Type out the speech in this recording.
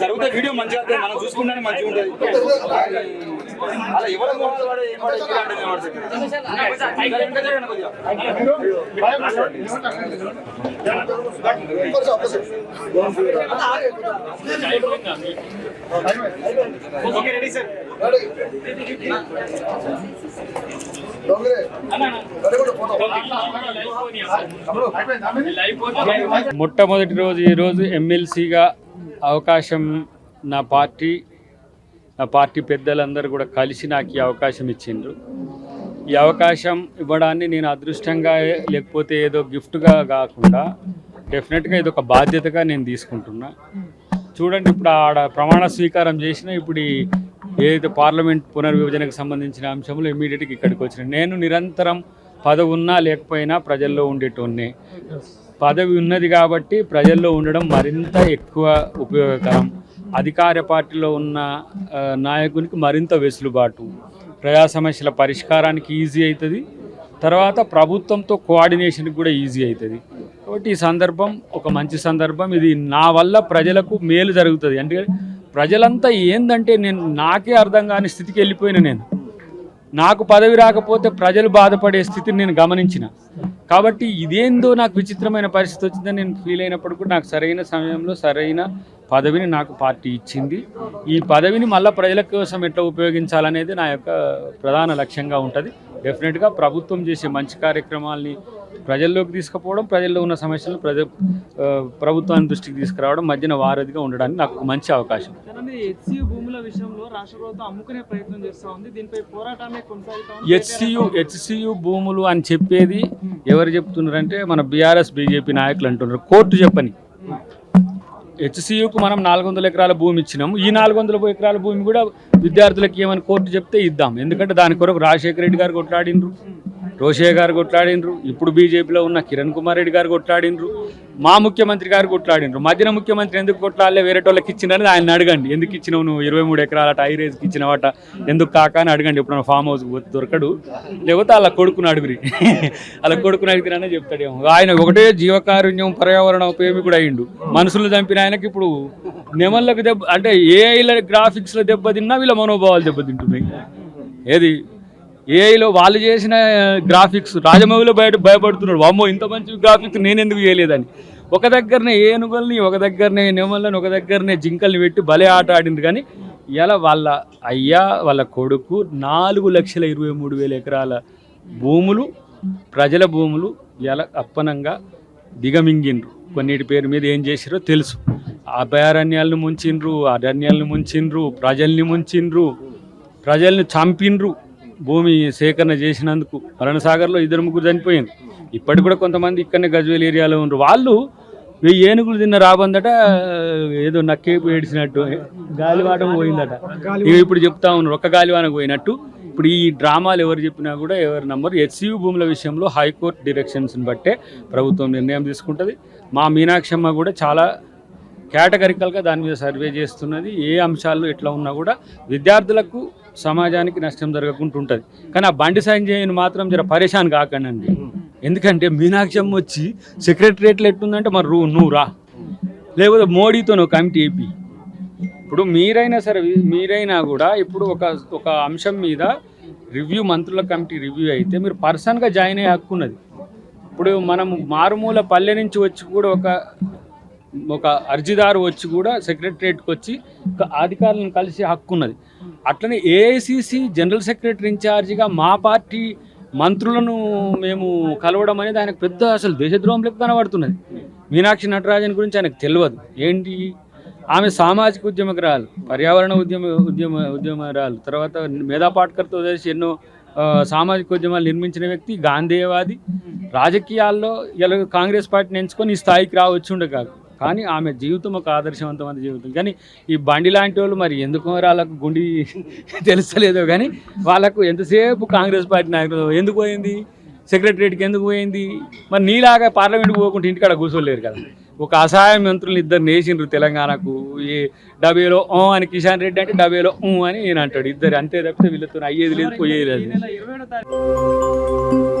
జరుగుతుంది వీడియో మంచిగా మనం చూసుకుంటే మంచిగా ఉంటుంది. అలా ఎవరు మొట్టమొదటి రోజు ఈరోజు ఎమ్మెల్సీగా అవకాశం నా పార్టీ పెద్దలందరూ కూడా కలిసి నాకు ఈ అవకాశం ఇచ్చిండ్రు. ఈ అవకాశం ఇవ్వడాన్ని నేను అదృష్టంగా లేకపోతే ఏదో గిఫ్ట్గా కాకుండా డెఫినెట్గా ఇది ఒక బాధ్యతగా నేను తీసుకుంటున్నా. చూడండి, ఇప్పుడు ఆడ ప్రమాణ స్వీకారం చేసిన ఇప్పుడు ఏదైతే పార్లమెంట్ పునర్విభజనకు సంబంధించిన అంశంలో ఇమీడియట్గా ఇక్కడికి వచ్చిన నేను నిరంతరం పదవి ఉన్నా లేకపోయినా ప్రజల్లో ఉండేటోన్నే. పదవి ఉన్నది కాబట్టి ప్రజల్లో ఉండడం మరింత ఎక్కువ ఉపయోగకరం. అధికార పార్టీలో ఉన్న నాయకునికి మరింత వెసులుబాటు, ప్రజా సమస్యల పరిష్కారానికి ఈజీ అవుతుంది, తర్వాత ప్రభుత్వంతో కోఆర్డినేషన్కి కూడా ఈజీ అవుతుంది. కాబట్టి ఈ సందర్భం ఒక మంచి సందర్భం. ఇది నా వల్ల ప్రజలకు మేలు జరుగుతుంది. అంటే ప్రజలంతా ఏందంటే నాకే అర్థం కాని స్థితికి వెళ్ళిపోయిన నాకు పదవి రాకపోతే ప్రజలు బాధపడే స్థితిని నేను గమనించిన. కాబట్టి ఇదేందో నాకు విచిత్రమైన పరిస్థితి వచ్చిందని నేను ఫీల్ అయినప్పుడు కూడా నాకు సరైన సమయంలో సరైన పదవిని నాకు పార్టీ ఇచ్చింది. ఈ పదవిని మళ్ళీ ప్రజల కోసం ఎట్లా ఉపయోగించాలనేది నా యొక్క ప్రధాన లక్ష్యంగా ఉంటుంది. డెఫినెట్గా ప్రభుత్వం చేసే మంచి కార్యక్రమాల్ని ప్రజల్లోకి తీసుకుపోవడం, ప్రజల్లో ఉన్న సమస్యలను ప్రభుత్వాన్ని దృష్టికి తీసుకురావడం, మధ్యన వారధిగా ఉండడానికి నాకు ఒక మంచి అవకాశం. హెచ్సియు భూముల విషయంలో రాష్ట్ర ప్రభుత్వం అమ్ముకునే ప్రయత్నం చేస్తూ ఉంది. దీనిపై పోరాటాన్ని కొనసాగుతాం. హెచ్సియు భూములు అని చెప్పేది ఎవరు చెప్తున్నారంటే మన బీఆర్ఎస్ బీజేపీ నాయకులు అంటున్నారు. కోర్టు చెప్పని హెచ్సియుకు మనం 400 ఎకరాల భూమి ఇచ్చినాము. ఈ 400 ఎకరాల భూమి కూడా విద్యార్థులకు ఏమని కోర్టు చెప్తే ఇద్దాం. ఎందుకంటే దాని కొరకు రాజశేఖర రెడ్డి గారు కొట్లాడినరు, రోషయ్య గారు కొట్లాడినరు, ఇప్పుడు బీజేపీలో ఉన్న కిరణ్ కుమార్ రెడ్డి గారు కొట్లాడినరు, మా ముఖ్యమంత్రి గారు కొట్లాడినరు. మధ్యన ముఖ్యమంత్రి ఎందుకు కొట్లాడలే, వేరే వాళ్ళకి ఇచ్చినని ఆయన అడగండి. ఎందుకు ఇచ్చినావు నువ్వు 23 ఎకరాలట హైరేజ్కి ఇచ్చినవట, ఎందుకు కాక అని అడగండి. ఎప్పుడన్నా ఫామ్ హౌస్ దొరకడు, లేకపోతే అలా కొడుకుని అడుగురి, అలా కొడుకుని అడిగితేనే చెప్తాడేమో. ఆయన ఒకటే జీవకారుణ్యం పర్యావరణ ప్రేమికుడు అయ్యిండు. మనుషులు చంపిన ఆయనకి ఇప్పుడు నెమళ్ళకు దెబ్బ, అంటే ఏఐల గ్రాఫిక్స్లో దెబ్బతిన్నా వీళ్ళ మనోభావాలు దెబ్బతింటున్నాయి. ఏది ఏఐలో వాళ్ళు చేసిన గ్రాఫిక్స్ రాజమౌళిలో భయపడుతున్నాడు, అమ్మో ఇంత మంచి గ్రాఫిక్స్ నేను ఎందుకు చేయలేదని. ఒక దగ్గరనే ఏనుగుల్ని, ఒక దగ్గరనే నెమళ్ళని, ఒక దగ్గరనే జింకల్ని పెట్టి భలే ఆట ఆడింది. కానీ ఇలా వాళ్ళ అయ్యా వాళ్ళ కొడుకు 4,23,000 ఎకరాల భూములు, ప్రజల భూములు ఇలా అప్పనంగా దిగమింగిండ్రు. కొన్నిటి పేరు మీద ఏం చేసిరో తెలుసు. అభయారణ్యాలను ముంచిండ్రు, అరణ్యాలను ముంచిండ్రు, ప్రజల్ని ముంచిండ్రు, ప్రజల్ని చంపిండ్రు. భూమి సేకరణ చేసినందుకు మరణసాగర్లో 2-3 చనిపోయింది. ఇప్పటికి కూడా కొంతమంది ఇక్కడనే గజ్వేల్ ఏరియాలో ఉన్నారు. వాళ్ళు 1000 ఏనుగులు తిన్న రాబందట, ఏదో నక్కేపు ఏడిచినట్టు గాలివాటం పోయిందట. ఇప్పుడు చెప్తా ఉన్నారు ఒక్క గాలివానకు పోయినట్టు. ఇప్పుడు ఈ డ్రామాలు ఎవరు చెప్పినా కూడా ఎవరు నమ్మరు. హెచ్సియు భూముల విషయంలో హైకోర్టు డైరెక్షన్స్ని బట్టే ప్రభుత్వం నిర్ణయం తీసుకుంటుంది. మా మీనాక్షమ్మ కూడా చాలా కేటగరికల్గా దాని మీద సర్వే చేస్తున్నది. ఏ అంశాలు ఎట్లా ఉన్నా కూడా విద్యార్థులకు సమాజానికి నష్టం జరగకుండా ఉంటుంది. కానీ ఆ బండి సంజయ్ని మాత్రం జర పరేషాన్ కాకండి. ఎందుకంటే మీనాక్షమ్మ వచ్చి సెక్రటరియట్లో ఎట్టుందంటే మరి నువ్వు రా, లేకపోతే మోడీతో నువ్వు కమిటీ వేపి. ఇప్పుడు మీరైనా కూడా ఇప్పుడు ఒక అంశం మీద రివ్యూ, మంత్రుల కమిటీ రివ్యూ అయితే మీరు పర్సన్గా జాయిన్ అయ్యే హక్కు ఉన్నది. ఇప్పుడు మనం మారుమూల పల్లె నుంచి వచ్చి కూడా ఒక అర్జీదారు వచ్చి కూడా సెక్రటరియట్కి వచ్చి అధికారులను కలిసే హక్కు ఉన్నది. అట్లనే ఏఐసిసి జనరల్ సెక్రటరీ ఇన్ఛార్జిగా మా పార్టీ మంత్రులను మేము కలవడం అనేది ఆయనకు పెద్ద అసలు దేశద్రోహం లెక్క కనబడుతున్నది. మీనాక్షి నటరాజన్ గురించి ఆయనకు తెలియదు. ఏంటి, ఆమె సామాజిక ఉద్యమకురాలు, పర్యావరణ ఉద్యమరాలు, తర్వాత మేధా పాట్కర్తో కలిసి ఎన్నో సామాజిక ఉద్యమాలు నిర్మించిన వ్యక్తి, గాంధేయవాది. రాజకీయాల్లో ఇలా కాంగ్రెస్ పార్టీని ఎంచుకొని ఈ స్థాయికి రావచ్చుండే కాదు. కానీ ఆమె జీవితం ఒక ఆదర్శవంతమైన జీవితం. కానీ ఈ బండి లాంటి వాళ్ళు మరి ఎందుకు వాళ్ళకు గుండి తెలుస్తలేదో కానీ వాళ్ళకు ఎంతసేపు కాంగ్రెస్ పార్టీ నాయకులు ఎందుకు పోయింది, సెక్రటరియట్కి ఎందుకు పోయింది. మరి నీలాగా పార్లమెంట్కి పోకుండా ఇంటికాడ కూర్చోలేరు కదా. ఒక అసహాయ మంత్రులు ఇద్దరు నేసిండ్రు తెలంగాణకు. ఈ డబేలో అని కిషన్ రెడ్డి అంటే డబేలో అని ఈయన అంటాడు. ఇద్దరు అంతే తప్పితే వీళ్ళతో అయ్యేది లేదు పోయేది లేదు. ఈ నెల 27వ తారీఖు